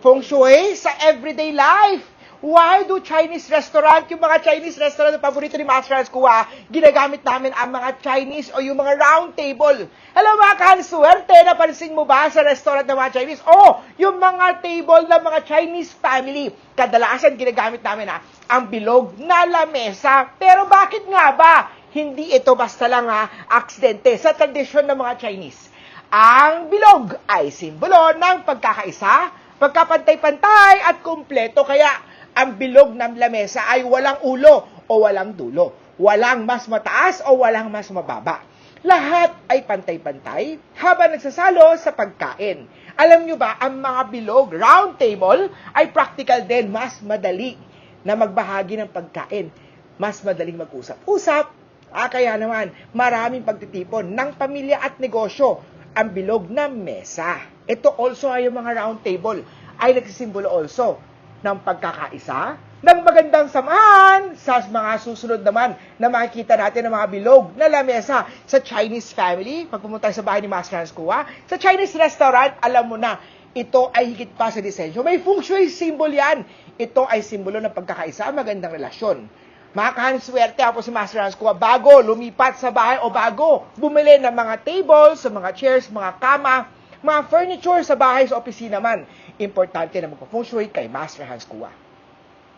Feng Shui sa everyday life. Why do Chinese restaurant, yung mga Chinese restaurant na paborito ni Master Hans Kua, ginagamit namin ang mga Chinese o yung mga round table? Alam mga kanswerte, napansin mo ba sa restaurant ng mga Chinese? Yung mga table ng mga Chinese family. Kadalasan ginagamit namin ang bilog na lamesa. Pero bakit nga ba? Hindi ito basta lang aksidente sa tradisyon ng mga Chinese. Ang bilog ay simbolo ng pagkakaisa, pagkapantay-pantay at kumpleto. Kaya ang bilog ng lamesa ay walang ulo o walang dulo. Walang mas mataas o walang mas mababa. Lahat ay pantay-pantay habang nagsasalo sa pagkain. Alam nyo ba, ang mga bilog, round table, ay practical din. Mas madali na magbahagi ng pagkain. Mas madaling mag-usap-usap. Kaya naman, maraming pagtitipon ng pamilya at negosyo ang bilog na mesa. Ito also ay yung mga round table ay nagsisimbolo also ng pagkakaisa, ng magandang samahan. Sa mga susunod naman na makikita natin ng mga bilog na lamesa sa Chinese family, pag pumunta sa bahay ni Master Hans Kua, sa Chinese restaurant, alam mo na, ito ay higit pa sa disenyo. May feng shui symbol yan. Ito ay simbolo ng pagkakaisa, magandang relasyon. Makakanswerte ako si Master Hans Kua bago lumipat sa bahay o bago bumili ng mga tables, mga chairs, mga kama, mga furniture sa bahay, sa opisina man. Importante na magpa-feng shui kay Master Hans Kua.